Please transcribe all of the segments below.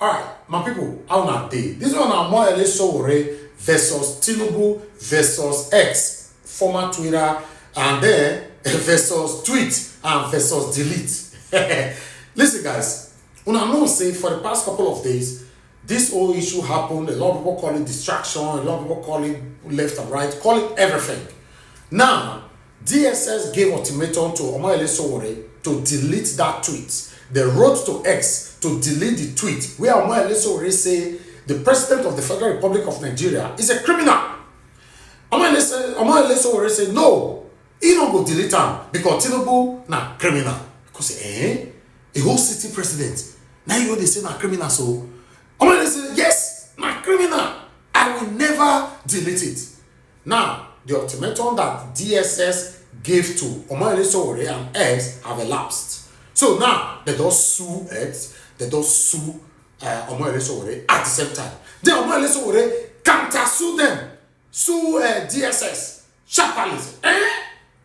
Alright, my people, how na dey? This one na more or less Sowore versus Tinubu versus X, former Twitter, and then versus tweet and versus delete. Listen, guys, una know say for the past couple of days, this whole issue happened. A lot of people call it distraction, a lot of people call it left and right, call it everything. Now, DSS gave ultimatum to Omoyele Sowore to delete that tweet. They wrote to X to delete the tweet where Omoyele Sowore say the president of the Federal Republic of Nigeria is a criminal. Omoyele Sowore say no, he don't go delete him because Tinubu na criminal. Because a whole city president, now you know they say na criminal, so Omoyele say yes, na criminal. I will never delete it. Now, the ultimatum that DSS gave to Omoyele Sowore and X have elapsed. So now, they don't sue X, they don't sue Omoyele Sowore at the same time. Then Omoyele Sowore counter-sue them, sue DSS, sharply.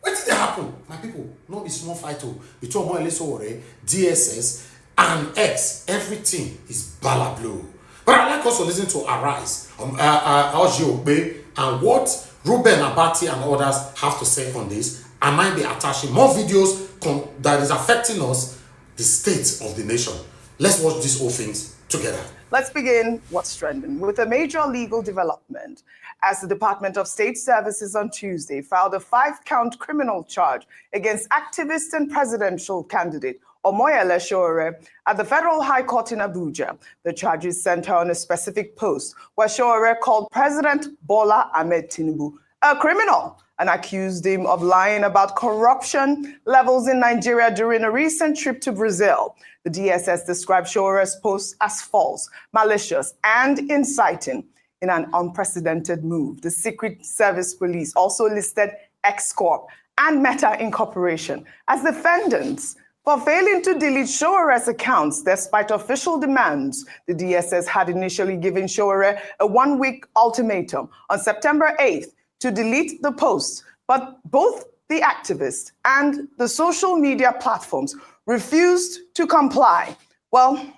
What did they happen? My people, no be small fight between Omoyele Sowore, DSS, and X. Everything is balablu. But I like also listen to Arise, Oji and what Ruben Abati and others have to say on this. I might be attaching more videos that is affecting us, the state of the nation. Let's watch these whole things together. Let's begin what's trending with a major legal development as the Department of State Services on Tuesday filed a 5-count criminal charge against activist and presidential candidate Omoyele Sowore at the Federal High Court in Abuja. The charges center on a specific post where Sowore called President Bola Ahmed Tinubu a criminal and accused him of lying about corruption levels in Nigeria during a recent trip to Brazil. The DSS described Sowore's post as false, malicious, and inciting in an unprecedented move. The Secret Service Police also listed X Corp and Meta Incorporation as defendants for failing to delete Sowore's accounts despite official demands. The DSS had initially given Sowore a 1-week ultimatum on September 8th to delete the post, but both the activist and the social media platforms refused to comply. Well,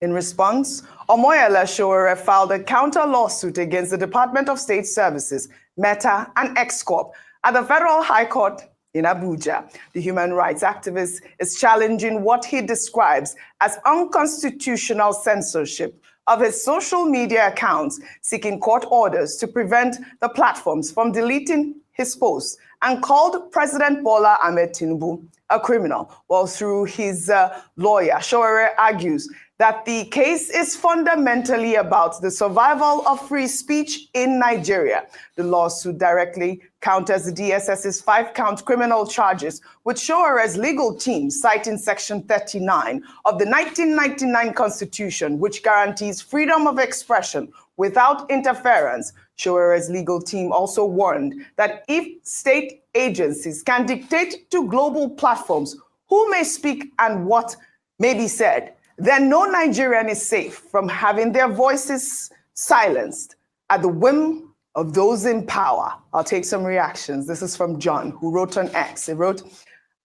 in response, Omoyele Sowore filed a counter lawsuit against the Department of State Services, Meta, and X Corp at the Federal High Court in Abuja. The human rights activist is challenging what he describes as unconstitutional censorship of his social media accounts, seeking court orders to prevent the platforms from deleting his posts, and called President Bola Ahmed Tinubu a criminal. Well, through his lawyer, Sowore argues that the case is fundamentally about the survival of free speech in Nigeria. The lawsuit directly counters the DSS's 5-count criminal charges, with Sowore's legal team citing Section 39 of the 1999 Constitution, which guarantees freedom of expression without interference. Sowore's legal team also warned that if state agencies can dictate to global platforms who may speak and what may be said, then no Nigerian is safe from having their voices silenced at the whim of those in power. I'll take some reactions. This is from John, who wrote on X. He wrote,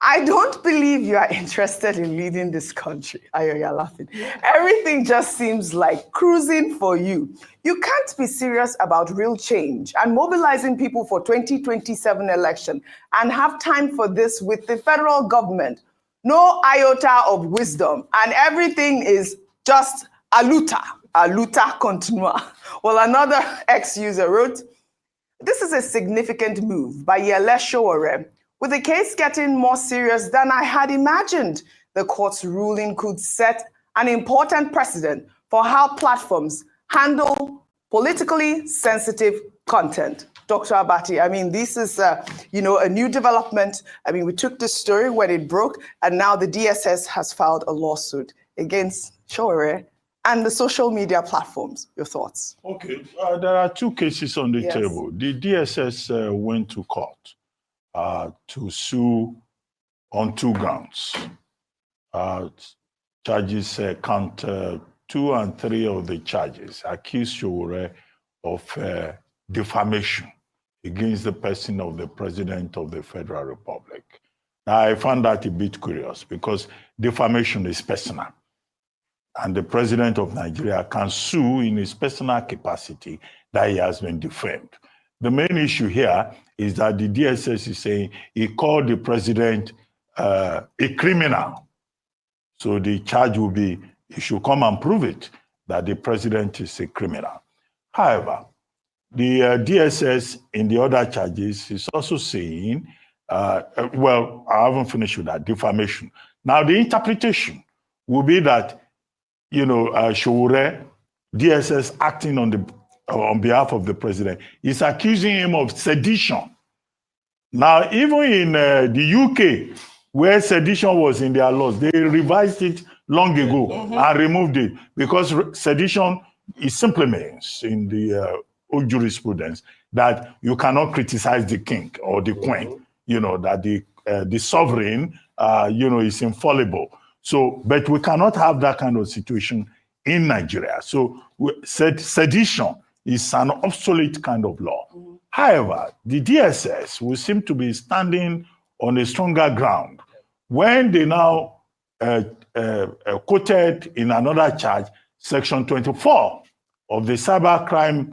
I don't believe you are interested in leading this country. You're laughing. Everything just seems like cruising for you. You can't be serious about real change and mobilizing people for 2027 election and have time for this with the federal government. No iota of wisdom, and everything is just aluta continua. Well, another ex-user wrote, this is a significant move by Yele Sowore, with the case getting more serious than I had imagined. The court's ruling could set an important precedent for how platforms handle politically sensitive content. Dr. Abati, I mean, this is, a new development. I mean, we took this story when it broke, and now the DSS has filed a lawsuit against Sowore and the social media platforms. Your thoughts? Okay, there are 2 cases on the table. The DSS went to court to sue on 2 grounds. Charges count 2 and 3 of the charges accuse Sowore of defamation against the person of the President of the Federal Republic. Now, I found that a bit curious because defamation is personal. and the president of Nigeria can sue in his personal capacity that he has been defamed. The main issue here is that the DSS is saying he called the president a criminal. So the charge will be, he should come and prove it, that the president is a criminal. However, the DSS in the other charges is also saying, well, I haven't finished with that, defamation. Now, the interpretation will be that, Sowore, DSS acting on behalf of the president, is accusing him of sedition. Now, even in the UK, where sedition was in their laws, they revised it long ago and removed it, because sedition, it simply means in the old jurisprudence that you cannot criticize the king or the queen, that the sovereign, is infallible. So, but we cannot have that kind of situation in Nigeria. So, sedition is an obsolete kind of law. However, the DSS will seem to be standing on a stronger ground when they now quoted in another charge, Section 24 of the Cybercrime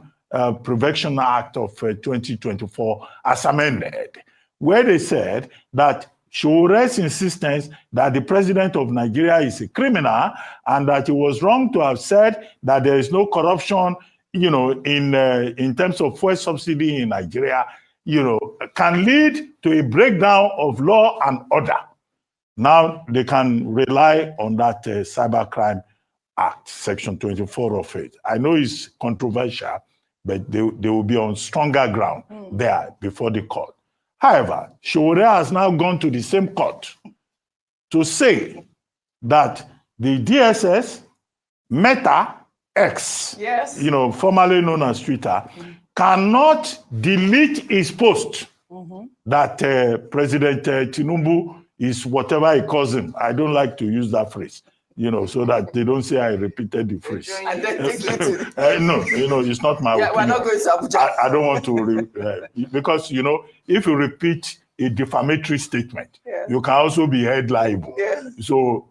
Prevention Act of 2024 as amended, where they said that Sowore's insistence that the president of Nigeria is a criminal and that it was wrong to have said that there is no corruption, in terms of fuel subsidy in Nigeria, can lead to a breakdown of law and order. Now they can rely on that Cybercrime Act, Section 24 of it. I know it's controversial, but they will be on stronger ground there before the court. However, Sowore has now gone to the same court to say that the DSS, Meta, X, yes, formerly known as Twitter, cannot delete his post that President Tinubu is whatever he calls him. I don't like to use that phrase, so that they don't say I repeated the phrase. And then No, it's not my opinion. We're not going to Abuja. I don't want to, because, if you repeat a defamatory statement, you can also be held liable. So,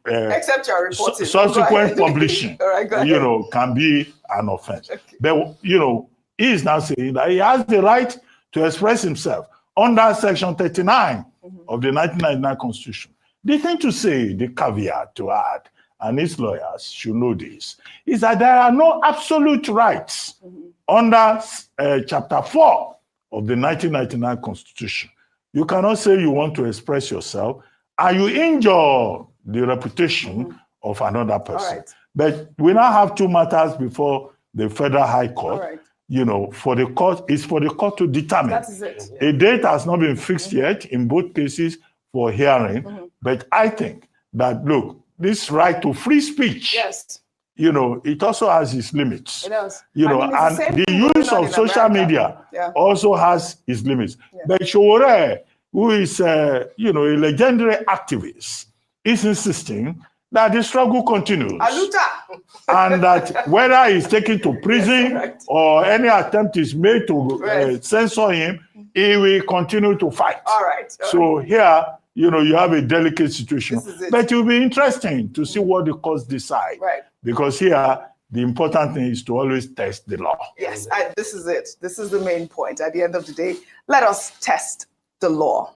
except you're reporting. Subsequent publishing, right, can be an offense. But, he is now saying that he has the right to express himself under Section 39 of the 1999 Constitution. The thing to say, the caveat to add, and his lawyers should know this, is that there are no absolute rights under Chapter 4 of the 1999 Constitution. You cannot say you want to express yourself and you injure the reputation of another person. Right. But we now have two matters before the Federal High Court. For the court, it's for the court to determine. That is it. A date has not been fixed yet in both cases for hearing, but I think that, look, this right to free speech, it also has its limits. It does. And the use of social media also has its limits. But Sowore, who is, a legendary activist, is insisting that the struggle continues. And that whether he's taken to prison or any attempt is made to censor him, he will continue to fight. All right. So here, you have a delicate situation. But it will be interesting to see what the courts decide. Right. Because here, the important thing is to always test the law. Yes, this is it. This is the main point. At the end of the day, let us test the law.